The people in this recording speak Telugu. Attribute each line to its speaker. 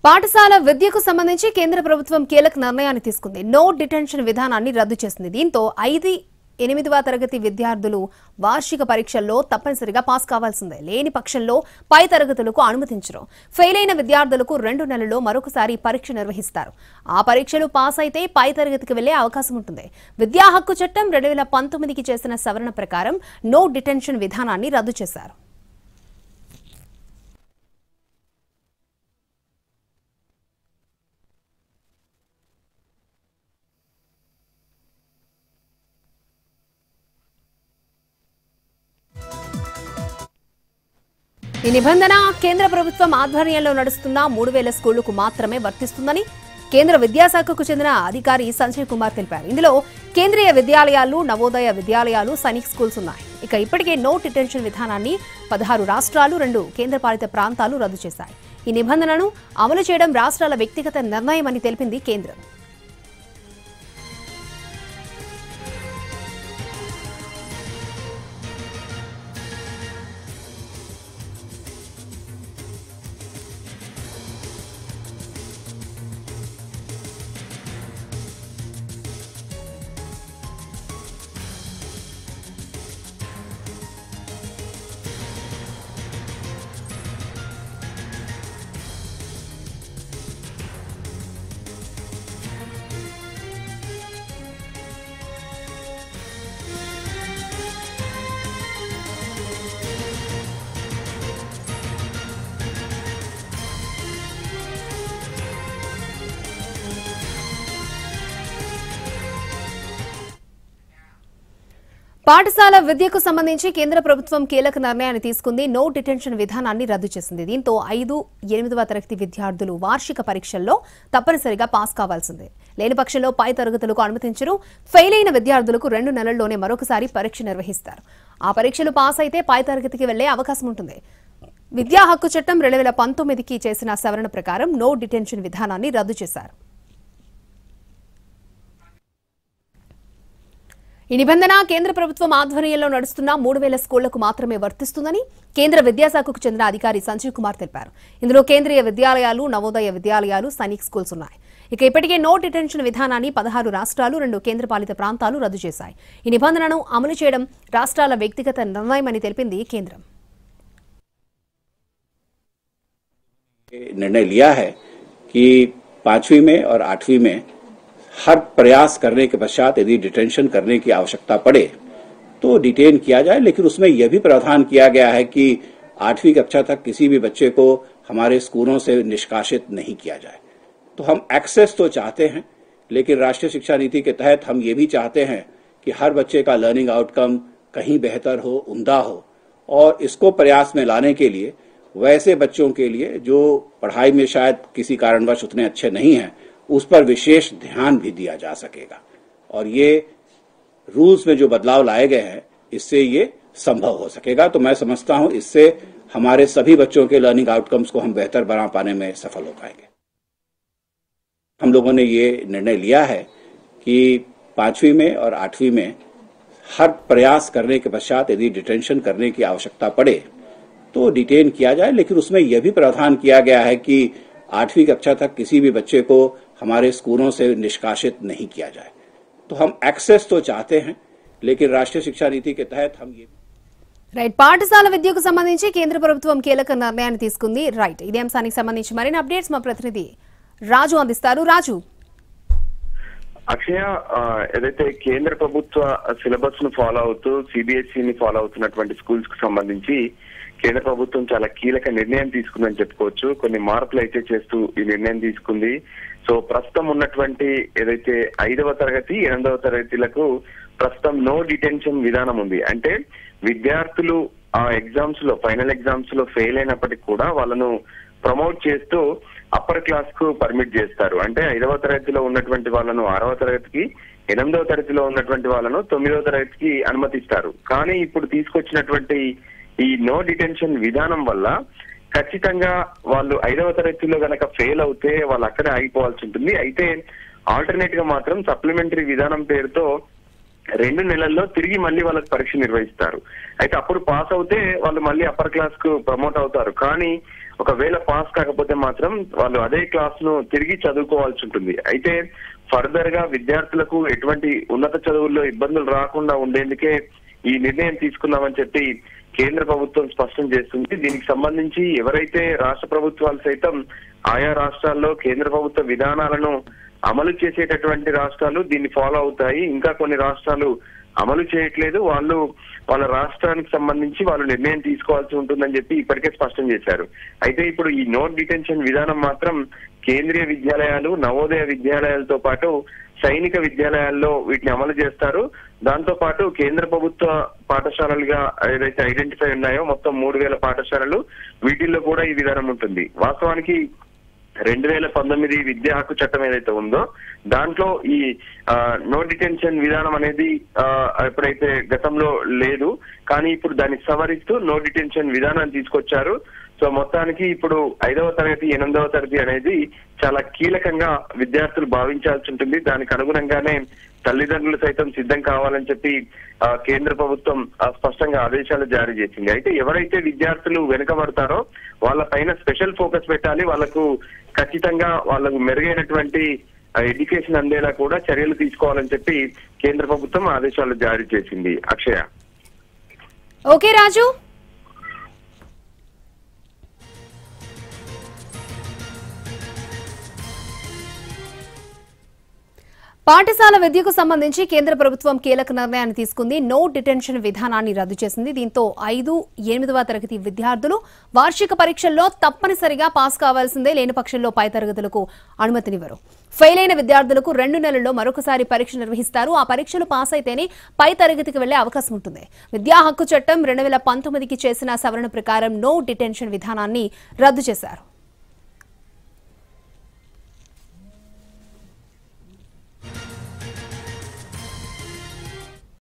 Speaker 1: పాఠశాల విద్యకు సంబంధించి కేంద్ర ప్రభుత్వం కీలక నిర్ణయాన్ని తీసుకుంది. నో డిటెన్షన్ విధానాన్ని రద్దు చేసింది. దీంతో 8వ తరగతి విద్యార్థులు వార్షిక పరీక్షల్లో తప్పనిసరిగా పాస్ కావాల్సిందే. లేని పక్షంలో పై తరగతులకు అనుమతించరు. ఫెయిల్ అయిన విద్యార్థులకు 2 నెలల్లో మరొకసారి పరీక్ష నిర్వహిస్తారు. ఆ పరీక్షలు పాస్ అయితే పై తరగతికి వెళ్లే అవకాశం ఉంటుంది. విద్యా హక్కు చట్టం 2019కి చేసిన సవరణ ప్రకారం నో డిటెన్షన్ విధానాన్ని రద్దు చేశారు. ఈ నిబంధన కేంద్ర ప్రభుత్వం ఆధ్వర్యంలో నడుస్తున్న 3000 స్కూళ్లకు మాత్రమే వర్తిస్తుందని కేంద్ర విద్యాశాఖకు చెందిన అధికారి సంజయ్ కుమార్ తెలిపారు. ఇందులో కేంద్రీయ విద్యాలయాలు, నవోదయ విద్యాలయాలు, సైనిక్ స్కూల్స్ ఉన్నాయి. ఇప్పటికే నో డిటెన్షన్ విధానాన్ని 16 రాష్ట్రాలు, 2 కేంద్రపాలిత ప్రాంతాలు రద్దు చేశాయి. ఈ నిబంధనను అమలు చేయడం రాష్ట్రాల వ్యక్తిగత నిర్ణయమని తెలిపింది కేంద్రం. పాఠశాల విద్యకు సంబంధించి కేంద్ర ప్రభుత్వం కీలక నిర్ణయాన్ని తీసుకుంది. నో డిటెన్షన్ విధానాన్ని రద్దు చేసింది. దీంతో 8వ తరగతి విద్యార్థులు వార్షిక పరీక్షల్లో తప్పనిసరిగా పాస్ కావాల్సిందే. లేని పక్షంలో పై తరగతులకు అనుమతించరు. ఫెయిల్ అయిన విద్యార్థులకు 2 నెలల్లోనే మరొకసారి పరీక్ష నిర్వహిస్తారు. ఆ పరీక్షలు పాస్ అయితే పై తరగతికి వెళ్లే అవకాశం ఉంటుంది. విద్యా హక్కు చట్టం 2019కి చేసిన సవరణ ప్రకారం నో డిటెన్షన్ విధానాన్ని రద్దు చేశారు. ఈ నిబంధన కేంద్ర ప్రభుత్వం ఆధ్వర్యంలో నడుస్తున్న 3000 స్కూళ్లకు మాత్రమే వర్తిస్తుందని కేంద్ర విద్యాశాఖకు చెందిన అధికారి సంజయ్ కుమార్ తెలిపారు. ఇందులో కేంద్రీయ విద్యాలయాలు, నవోదయ విద్యాలయాలు, సైనిక్ స్కూల్స్ ఉన్నాయి. ఇప్పటికే నో డిటెన్షన్ విధానాన్ని 16 రాష్ట్రాలు, 2 కేంద్రపాలిత ప్రాంతాలు రద్దు చేశాయి. ఈ నిబంధనను అమలు చేయడం రాష్ట్రాల వ్యక్తిగత నిర్ణయమని తెలిపింది కేంద్రం.
Speaker 2: निर्णय लिया है कि 5वीं में और 8वीं में हर प्रयास करने के पश्चात यदि डिटेंशन करने की आवश्यकता पड़े तो डिटेन किया जाए, लेकिन उसमें यह भी प्रावधान किया गया है कि 8वीं कक्षा तक किसी भी बच्चे को हमारे स्कूलों से निष्कासित नहीं किया जाए। तो हम एक्सेस तो चाहते हैं, लेकिन राष्ट्रीय शिक्षा नीति के तहत हम ये भी चाहते हैं कि हर बच्चे का लर्निंग आउटकम कहीं बेहतर हो, उम्दा हो, और इसको प्रयास में लाने के लिए वैसे बच्चों के लिए जो पढ़ाई में शायद किसी कारणवश उतने अच्छे नहीं हैं, उस पर विशेष ध्यान भी दिया जा सकेगा। और ये रूल्स में जो बदलाव लाए गए हैं, इससे ये संभव हो सकेगा। तो मैं समझता हूं इससे हमारे सभी बच्चों के लर्निंग आउटकम्स को हम बेहतर बना पाने में सफल हो पाएंगे। हम लोगों ने ये निर्णय लिया है कि 5वीं में और 8वीं में हर प्रयास करने के पश्चात यदि डिटेंशन करने की आवश्यकता पड़े तो डिटेन किया जाए, लेकिन उसमें यह भी प्रावधान किया गया है कि 8वीं कक्षा तक किसी भी बच्चे को हमारे स्कूलों से निष्कासित नहीं किया जाए। तो हम एक्सेस तो चाहते हैं, लेकिन राष्ट्रीय शिक्षा नीति के तहत हम ये
Speaker 1: పాఠశాల విద్యకు సంబంధించి కేంద్ర ప్రభుత్వం కీలక నిర్ణయాన్ని తీసుకుంది. ఇదే అంశానికి సంబంధించి మరిన్ని అప్డేట్స్ మా ప్రతినిధి రాజు అందిస్తారు. రాజు,
Speaker 3: అక్షయ, ఏదైతే కేంద్ర ప్రభుత్వ సిలబస్ ను ఫాలో అవుతూ సిబిఎస్ఈ ని ఫాలో అవుతున్నటువంటి స్కూల్స్ కు సంబంధించి కేంద్ర ప్రభుత్వం చాలా కీలక నిర్ణయం తీసుకుందని చెప్పుకోవచ్చు. కొన్ని మార్పులు అయితే చేస్తూ ఈ నిర్ణయం తీసుకుంది. సో ప్రస్తుతం ఉన్నటువంటి ఏదైతే 5వ తరగతి, 8వ తరగతిలకు ప్రస్తుతం నో డిటెన్షన్ విధానం ఉంది. అంటే విద్యార్థులు ఆ ఎగ్జామ్స్ లో, ఫైనల్ ఎగ్జామ్స్ లో ఫెయిల్ అయినప్పటికీ కూడా వాళ్ళను ప్రమోట్ చేస్తూ అప్పర్ క్లాస్ కు పర్మిట్ చేస్తారు. అంటే 5వ తరగతిలో ఉన్నటువంటి వాళ్ళను 6వ తరగతికి, 8వ తరగతిలో ఉన్నటువంటి వాళ్ళను 9వ తరగతికి అనుమతిస్తారు. కానీ ఇప్పుడు తీసుకొచ్చినటువంటి ఈ నో డిటెన్షన్ విధానం వల్ల ఖచ్చితంగా వాళ్ళు 5వ తరగతిలో గనక ఫెయిల్ అవుతే వాళ్ళు అక్కడే ఆగిపోవాల్సి ఉంటుంది. అయితే ఆల్టర్నేట్ గా మాత్రం సప్లిమెంటరీ విధానం పేరుతో 2 నెలల్లో తిరిగి మళ్ళీ వాళ్ళకి పరీక్ష నిర్వహిస్తారు. అయితే అప్పుడు పాస్ అవుతే వాళ్ళు మళ్ళీ అప్పర్ క్లాస్ కు ప్రమోట్ అవుతారు. కానీ ఒకవేళ పాస్ కాకపోతే మాత్రం వాళ్ళు అదే క్లాస్ ను తిరిగి చదువుకోవాల్సి ఉంటుంది. అయితే ఫర్దర్ గా విద్యార్థులకు ఎటువంటి ఉన్నత చదువుల్లో ఇబ్బందులు రాకుండా ఉండేందుకే ఈ నిర్ణయం తీసుకున్నామని చెప్పి కేంద్ర ప్రభుత్వం స్పష్టం చేస్తుంది. దీనికి సంబంధించి ఎవరైతే రాష్ట్ర ప్రభుత్వాలు సైతం ఆయా రాష్ట్రాల్లో కేంద్ర ప్రభుత్వ విధానాలను అమలు చేసేటటువంటి రాష్ట్రాలు దీన్ని ఫాలో అవుతాయి. ఇంకా కొన్ని రాష్ట్రాలు అమలు చేయట్లేదు. వాళ్ళు వాళ్ళ రాష్ట్రానికి సంబంధించి వాళ్ళు నిర్ణయం తీసుకోవాల్సి ఉంటుందని చెప్పి ఇప్పటికే స్పష్టం చేశారు. అయితే ఇప్పుడు ఈ నోట్ డిటెన్షన్ విధానం మాత్రం కేంద్రీయ విద్యాలయాలు, నవోదయ విద్యాలయాలతో పాటు సైనిక విద్యాలయాల్లో వీటిని అమలు చేస్తారు. దాంతో పాటు కేంద్ర ప్రభుత్వ పాఠశాలలుగా ఏదైతే ఐడెంటిఫై ఉన్నాయో మొత్తం 3000 పాఠశాలలు, వీటిల్లో కూడా ఈ విధానం ఉంటుంది. వాస్తవానికి 2019 విద్యా హక్కు చట్టం ఏదైతే ఉందో దాంట్లో ఈ నో డిటెన్షన్ విధానం అనేది ఎప్పుడైతే గతంలో లేదు, కానీ ఇప్పుడు దాన్ని సవరిస్తూ నో డిటెన్షన్ విధానాన్ని తీసుకొచ్చారు. సో మొత్తానికి ఇప్పుడు 5వ తరగతి 8వ తరగతి అనేది చాలా కీలకంగా విద్యార్థులు భావించాల్సి ఉంటుంది. దానికి అనుగుణంగానే తల్లిదండ్రులు సైతం సిద్ధం కావాలని చెప్పి కేంద్ర ప్రభుత్వం స్పష్టంగా ఆదేశాలు జారీ చేసింది. అయితే ఎవరైతే విద్యార్థులు వెనుకబడతారో వాళ్ళ పైన స్పెషల్ ఫోకస్ పెట్టాలి. వాళ్ళకు ఖచ్చితంగా వాళ్ళకు మెరుగైనటువంటి ఎడ్యుకేషన్ అందేలా కూడా చర్యలు తీసుకోవాలని చెప్పి కేంద్ర ప్రభుత్వం ఆదేశాలు జారీ చేసింది. అక్షయ.
Speaker 1: ఓకే రాజు. పాఠశాల విద్యకు సంబంధించి కేంద్ర ప్రభుత్వం కీలక నిర్ణయాన్ని తీసుకుంది. నో డిటెన్షన్ విధానాన్ని రద్దు చేసింది. దీంతో 5, 8వ తరగతి విద్యార్థులు వార్షిక పరీక్షల్లో తప్పనిసరిగా పాస్ కావాల్సిందే, లేని పక్షంలో పై తరగతులకు అనుమతినివ్వరు. ఫెయిల్ అయిన విద్యార్థులకు 2 నెలల్లో మరొకసారి పరీక్ష నిర్వహిస్తారు. ఆ పరీక్షలు పాస్ అయితేనే పై తరగతికి వెళ్లే అవకాశం ఉంటుంది. విద్యా హక్కు చట్టం 2019కి చేసిన సవరణ ప్రకారం నో డిటెన్షన్ విధానాన్ని రద్దు చేశారు.